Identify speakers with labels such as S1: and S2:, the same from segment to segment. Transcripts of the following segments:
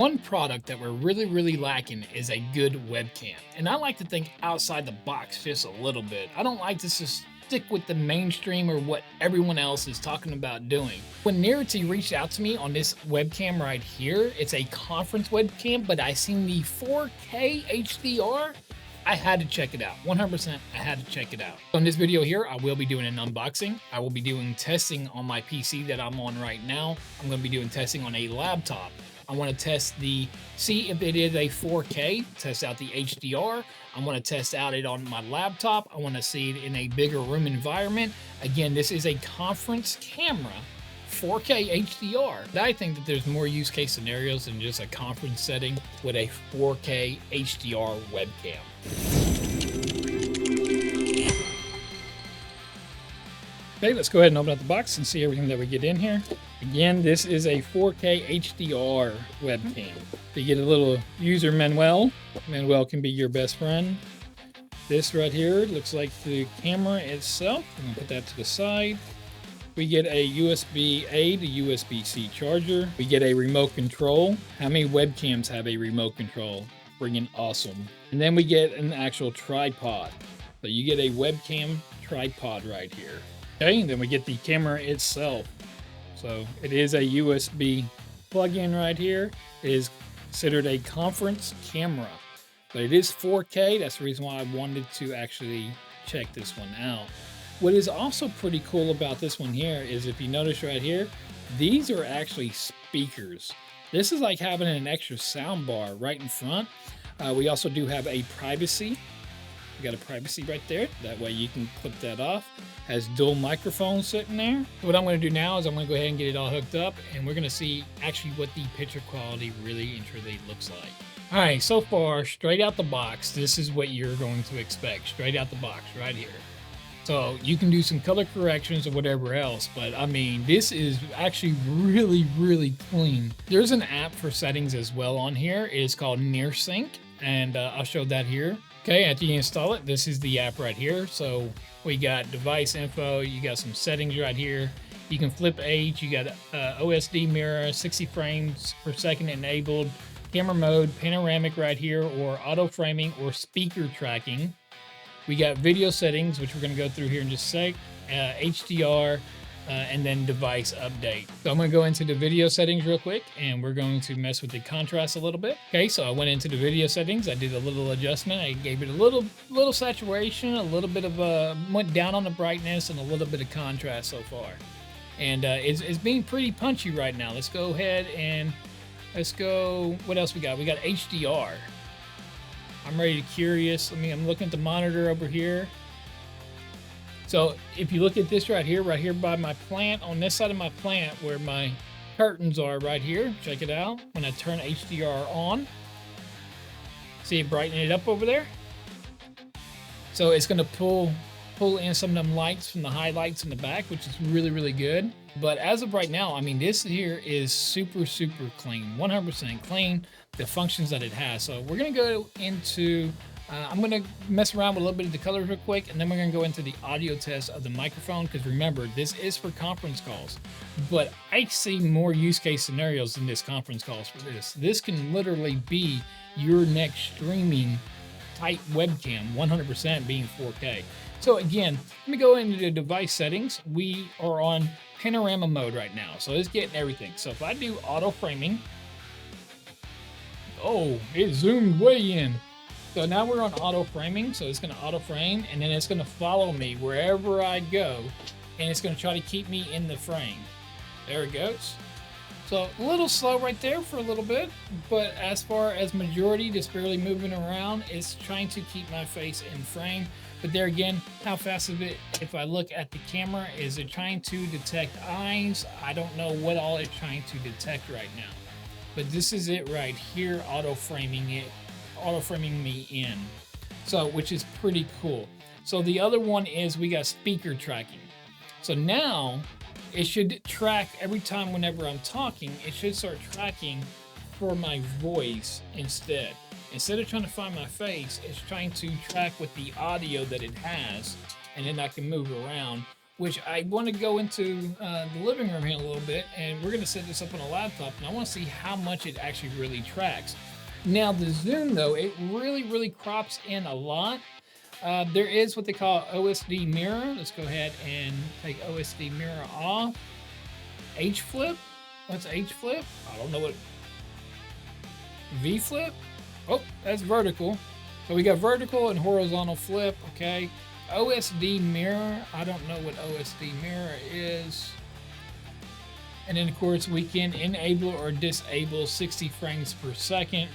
S1: One product that we're really lacking is a good webcam. And I like to think outside the box just a little bit. I don't like to just stick with the mainstream or what everyone else is talking about doing. When Nearity reached out to me on this webcam right here, it's a conference webcam, but I seen the 4K HDR. I had to check it out. 100%, I had to check it out. So in this video here, I will be doing an unboxing. I will be doing testing on my PC that I'm on right now. I'm going to be doing testing on a laptop. I want to see if it is a 4K, test out the HDR. I want to test out it on my laptop. I want to see it in a bigger room environment. Again, this is a conference camera, 4K HDR. I think that there's more use case scenarios than just a conference setting with a 4K HDR webcam. Okay, let's go ahead and open up the box and see everything that we get in here. Again, this is a 4K HDR webcam. You get a little user manual. Manuel can be your best friend. This right here looks like the camera itself. I'm gonna put that to the side. We get a USB-A to USB-C charger. We get a remote control. How many webcams have a remote control? Friggin' awesome. And then we get an actual tripod. So you get a webcam tripod right here. Okay, and then we get the camera itself. So it is a USB plug-in right here. It is considered a conference camera, but it is 4K. That's the reason why I wanted to actually check this one out. What is also pretty cool about this one here is if you notice right here, these are actually speakers. This is like having an extra sound bar right in front. We also do have a privacy. We got a privacy right there. That way you can clip that off. Has dual microphones sitting there. What I'm going to do now is I'm going to go ahead and get it all hooked up, and we're going to see actually what the picture quality really and truly looks like. All right, so far, straight out the box, this is what you're going to expect. Straight out the box right here. So you can do some color corrections or whatever else, but I mean, this is actually really clean. There's an app for settings as well on here. It is called NearSync, and I'll show that here. Okay, after you install it, this is the app right here. So we got device info, you got some settings right here. You can flip age, you got OSD mirror, 60 frames per second enabled, camera mode, panoramic right here, or auto framing or speaker tracking. We got video settings, which we're gonna go through here in just a sec, HDR, and then device update. So I'm going to go into the video settings real quick, and we're going to mess with the contrast a little bit. Okay, so I went into the video settings. I did a little adjustment. I gave it a little saturation, a little bit of went down on the brightness, and a little bit of contrast so far. And it's being pretty punchy right now. Let's go ahead and let's go. What else we got? We got HDR. I'm ready to curious. I'm looking at the monitor over here. So if you look at this right here by my plant, on this side of my plant where my curtains are right here, check it out. When I turn HDR on, see it brightening it up over there? So it's gonna pull in some of them lights from the highlights in the back, which is really good. But as of right now, I mean, this here is super clean, 100% clean, the functions that it has. So we're gonna go into I'm going to mess around with a little bit of the colors real quick, and then we're going to go into the audio test of the microphone, because remember, this is for conference calls. But I see more use case scenarios in this conference calls for this. This can literally be your next streaming type webcam, 100% being 4K. So again, let me go into the device settings. We are on panorama mode right now, so it's getting everything. So if I do auto framing, oh, it zoomed way in. So now we're on auto framing, so it's going to auto frame, and then it's going to follow me wherever I go, and it's going to try to keep me in the frame. There it goes. So a little slow right there for a little bit, but as far as majority, just barely moving around, it's trying to keep my face in frame. But there again, how fast is it? If I look at the camera, is it trying to detect eyes? I don't know what all it's trying to detect right now. But this is it right here, auto framing me in, so which is pretty cool. So the other one is we got speaker tracking. So now it should track every time whenever I'm talking, it should start tracking for my voice instead of trying to find my face. It's trying to track with the audio that it has, and then I can move around which I want to go into the living room here a little bit, and we're going to set this up on a laptop, and I want to see how much it actually really tracks. Now the zoom though, it really crops in a lot. There is what they call OSD mirror. Let's go ahead and take OSD mirror off. H flip. What's H flip? I don't know what. V flip. Oh, that's vertical. So we got vertical and horizontal flip. Okay. OSD mirror. I don't know what OSD mirror is. And then of course we can enable or disable 60 frames per second.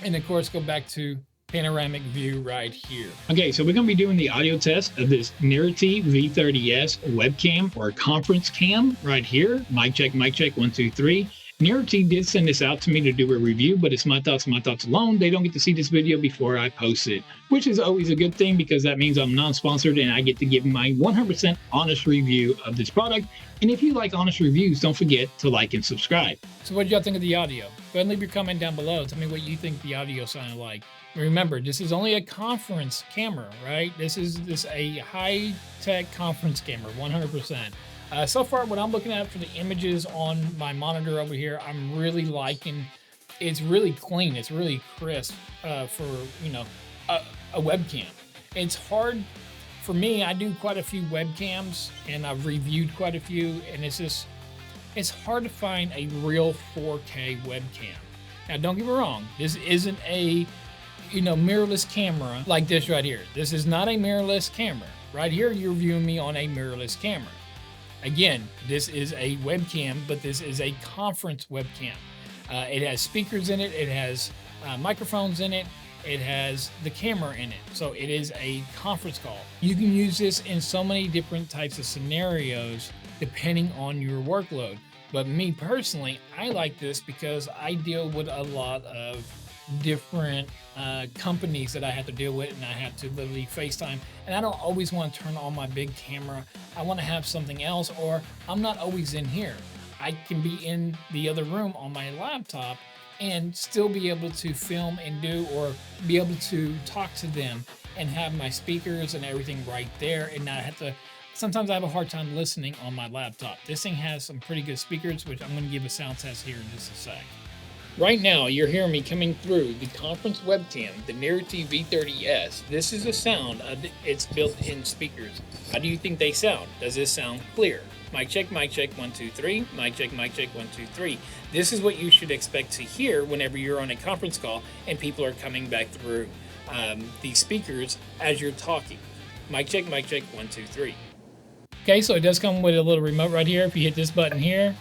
S1: And of course go back to panoramic view right here. Okay, so we're going to be doing the audio test of this Nearity V30S webcam or conference cam right here. Mic check, 1, 2, 3. Nearity did send this out to me to do a review, but it's my thoughts alone. They don't get to see this video before I post it, which is always a good thing because that means I'm non-sponsored and I get to give my 100% honest review of this product. And if you like honest reviews, don't forget to like and subscribe. So what did y'all think of the audio? Go ahead and leave your comment down below. Tell me what you think the audio sounded like. Remember, this is only a conference camera, right? This is a high-tech conference camera, 100%. So far, what I'm looking at for the images on my monitor over here, I'm really liking. It's really clean. It's really crisp for, you know, a webcam. It's hard for me. I do quite a few webcams, and I've reviewed quite a few, and it's hard to find a real 4K webcam. Now, don't get me wrong. This isn't a, you know, mirrorless camera like this right here. This is not a mirrorless camera. Right here, you're viewing me on a mirrorless camera. Again, this is a webcam, but this is a conference webcam. It has speakers in it. It has microphones in it. It has the camera in it. So it is a conference call. You can use this in so many different types of scenarios depending on your workload. But me personally, I like this because I deal with a lot of different companies that I have to deal with, and I have to literally FaceTime, and I don't always want to turn on my big camera. I want to have something else, or I'm not always in here. I can be in the other room on my laptop and still be able to film and do, or be able to talk to them and have my speakers and everything right there, and not have to. Sometimes I have a hard time listening on my laptop. This thing has some pretty good speakers, which I'm going to give a sound test here in just a sec. Right now, you're hearing me coming through the conference webcam, the Nearity V30S. This is the sound. It's built-in speakers. How do you think they sound? Does this sound clear? Mic check, 1, 2, 3. Mic check, 1, 2, 3. This is what you should expect to hear whenever you're on a conference call and people are coming back through these speakers as you're talking. Mic check, 1, 2, 3. Okay, so it does come with a little remote right here. If you hit this button here,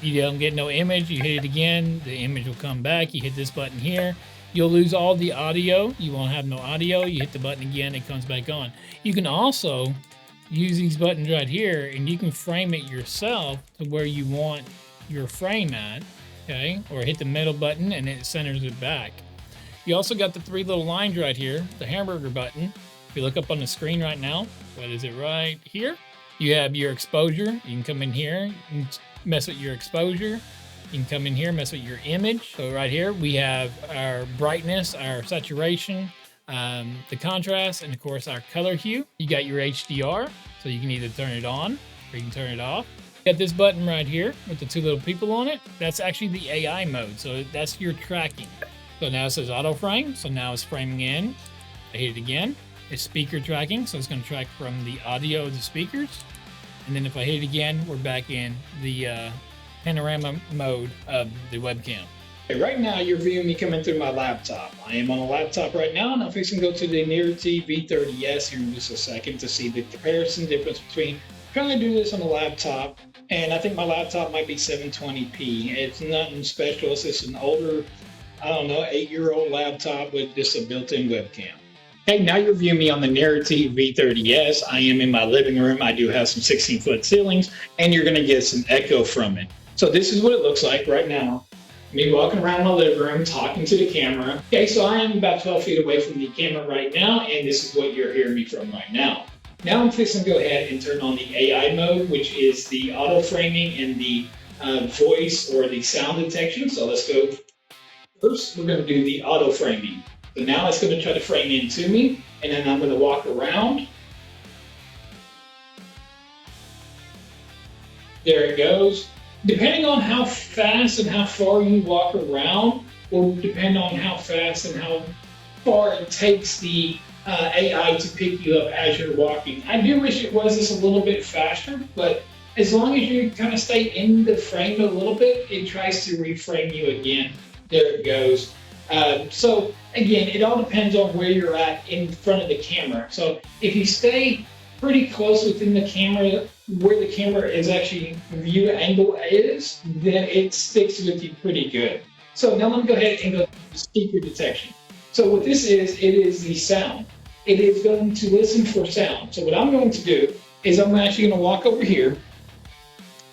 S1: you don't get no image. You hit it again, the image will come back. You hit this button here, you'll lose all the audio. You won't have no audio. You hit the button again, it comes back on. You can also use these buttons right here, and you can frame it yourself to where you want your frame at, okay? Or hit the middle button and it centers it back. You also got the 3 little lines right here, the hamburger button. If you look up on the screen right now, what is it right here? You have your exposure. You can come in here and mess with your exposure. You can come in here, mess with your image. So right here, we have our brightness, our saturation, the contrast, and of course our color hue. You got your HDR, so you can either turn it on or you can turn it off. You got this button right here with the 2 little people on it. That's actually the AI mode, so that's your tracking. So now it says auto frame, so now it's framing in. I hit it again. It's speaker tracking, so it's going to track from the audio of the speakers. And then if I hit it again, we're back in the panorama mode of the webcam. Okay, right now, you're viewing me coming through my laptop. I am on a laptop right now, and I'm fixing to go to the Nearity V30S here in just a second to see the comparison difference between trying to do this on a laptop, and I think my laptop might be 720p. It's nothing special. It's just an older, I don't know, 8-year-old laptop with just a built-in webcam. Okay, now you're viewing me on the Nearity V30S. I am in my living room. I do have some 16-foot ceilings, and you're going to get some echo from it. So this is what it looks like right now. Me walking around my living room, talking to the camera. Okay, so I am about 12 feet away from the camera right now, and this is what you're hearing me from right now. Now I'm fixing to go ahead and turn on the AI mode, which is the auto framing and the voice or the sound detection. So let's go. First, we're going to do the auto framing. So now it's going to try to frame into me, and then I'm going to walk around. There it goes. Depending on how fast and how far you walk around, will depend on how fast and how far it takes the AI to pick you up as you're walking. I do wish it was just a little bit faster, but as long as you kind of stay in the frame a little bit, it tries to reframe you again. There it goes. So again, it all depends on where you're at in front of the camera. So if you stay pretty close within the camera, where the camera is actually view angle is, then it sticks with you pretty good. So now let me go ahead and go to speaker detection. So what this is, it is the sound. It is going to listen for sound. So what I'm going to do is I'm actually going to walk over here,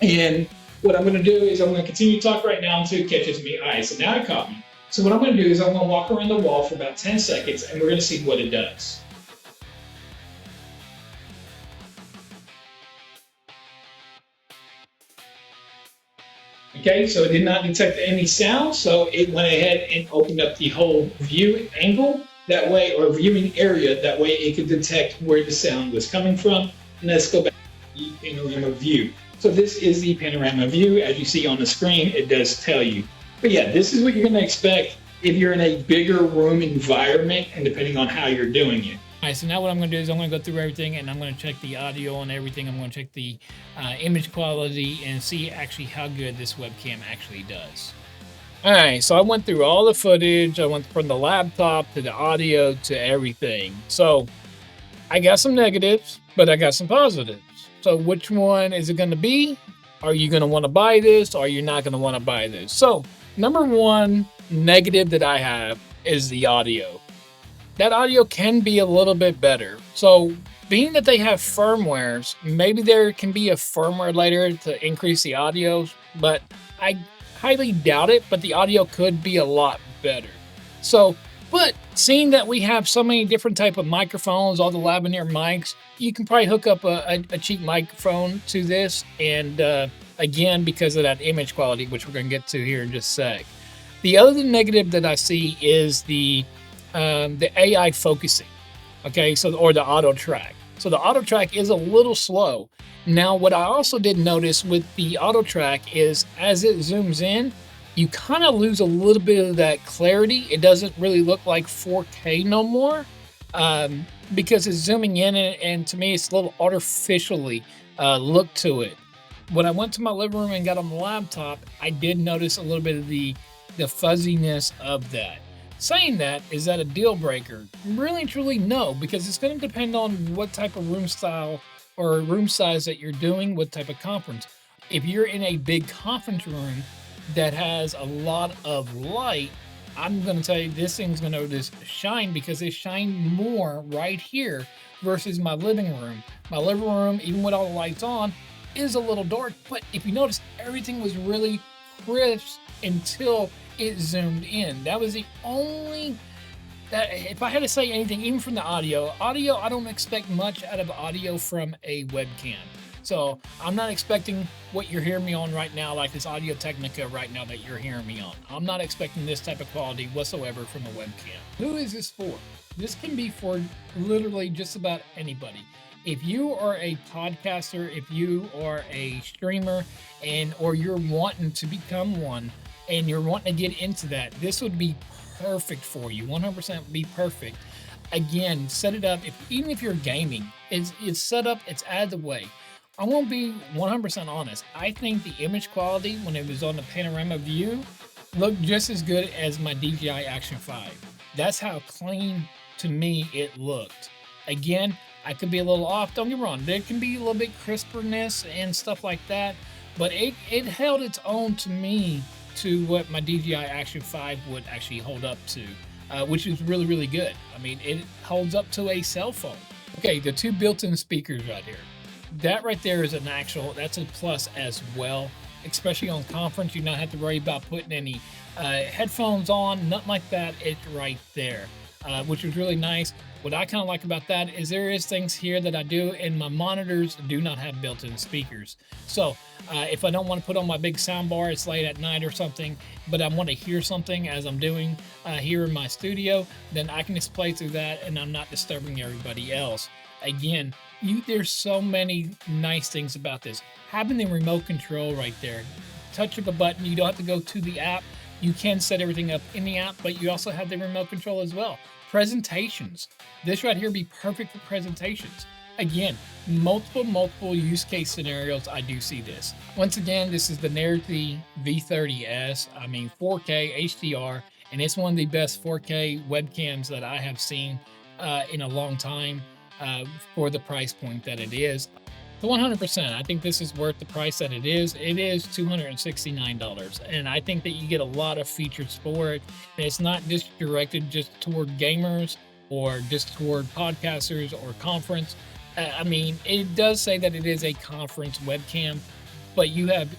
S1: and what I'm going to do is I'm going to continue to talk right now until it catches me eye. So now it caught me. So what I'm going to do is I'm going to walk around the wall for about 10 seconds, and we're going to see what it does. Okay, so it did not detect any sound, so it went ahead and opened up the whole view angle that way, or viewing area, that way it could detect where the sound was coming from. And let's go back to the panorama view. So this is the panorama view. As you see on the screen, it does tell you. But yeah, this is what you're going to expect if you're in a bigger room environment, and depending on how you're doing it. All right, so now what I'm going to do is I'm going to go through everything, and I'm going to check the audio and everything. I'm going to check the image quality and see actually how good this webcam actually does. All right, so I went through all the footage. I went from the laptop to the audio to everything. So I got some negatives, but I got some positives. So which one is it going to be? Are you going to want to buy this, or are you not going to want to buy this? So number one negative that I have is the audio. That audio can be a little bit better. So being that they have firmwares, maybe there can be a firmware later to increase the audio, but I highly doubt it, but the audio could be a lot better. So, but seeing that we have so many different type of microphones, all the lavalier mics, you can probably hook up a cheap microphone to this. And again, because of that image quality, which we're going to get to here in just a sec. The other negative that I see is the AI focusing, okay, so, or the auto track. So the auto track is a little slow. Now, what I also did notice with the auto track is as it zooms in, you kind of lose a little bit of that clarity. It doesn't really look like 4K no more because it's zooming in, and to me, it's a little artificially look to it. When I went to my living room and got on the laptop, I did notice a little bit of the fuzziness of that. Saying that, is that a deal breaker? Really, truly, no, because it's going to depend on what type of room style or room size that you're doing, what type of conference. If you're in a big conference room that has a lot of light, I'm going to tell you this thing's going to just shine, because it shine more right here versus my living room. My living room, even with all the lights on, is a little dark, but if you notice, everything was really crisp until it zoomed in. That was the only, that if I had to say anything, even from the audio, I don't expect much out of audio from a webcam. So I'm not expecting what you're hearing me on right now, like this Audio Technica right now that you're hearing me on. I'm not expecting this type of quality whatsoever from a webcam. Who is this for? This can be for literally just about anybody. If you are a podcaster, if you are a streamer, or you're wanting to become one, and you're wanting to get into that, this would be perfect for you. 100% be perfect. Again, set it up. Even if you're gaming, it's set up, it's out of the way. I won't be 100% honest. I think the image quality when it was on the panorama view looked just as good as my DJI Action 5. That's how clean to me it looked. Again, I could be a little off, don't get me wrong. There can be a little bit crisperness and stuff like that, but it held its own to me to what my DJI Action 5 would actually hold up to, which is really, really good. I mean, it holds up to a cell phone. Okay, the two built-in speakers right here. That right there is that's a plus as well, especially on conference. You not have to worry about putting any headphones on, nothing like that. It's right there, which is really nice. What I kind of like about that is there is things here that I do, and my monitors do not have built-in speakers. So if I don't want to put on my big sound bar, it's late at night or something, but I want to hear something as I'm doing here in my studio, then I can just play through that and I'm not disturbing everybody else. Again, there's so many nice things about this. Having the remote control right there, touch of a button, you don't have to go to the app. You can set everything up in the app, but you also have the remote control as well. Presentations. This right here would be perfect for presentations. Again, multiple use case scenarios. I do see this. Once again, this is the Nearity V30S. I mean, 4K HDR, and it's one of the best 4K webcams that I have seen in a long time for the price point that it is. So 100%, I think this is worth the price that it is. It is $269, and I think that you get a lot of features for it. And it's not just directed just toward gamers or just toward podcasters or conference. I mean, it does say that it is a conference webcam, but you have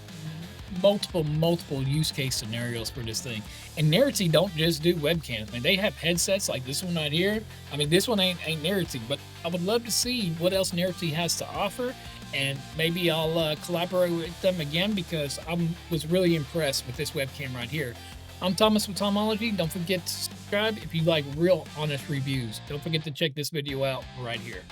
S1: multiple use case scenarios for this thing. And Nearity don't just do webcams, man. They have headsets like this one right here. I mean, this one ain't Nearity, but I would love to see what else Nearity has to offer, and maybe I'll collaborate with them again, because I was really impressed with this webcam right here. I'm Thomas with Tomology. Don't forget to subscribe if you like real honest reviews. Don't forget to check this video out right here.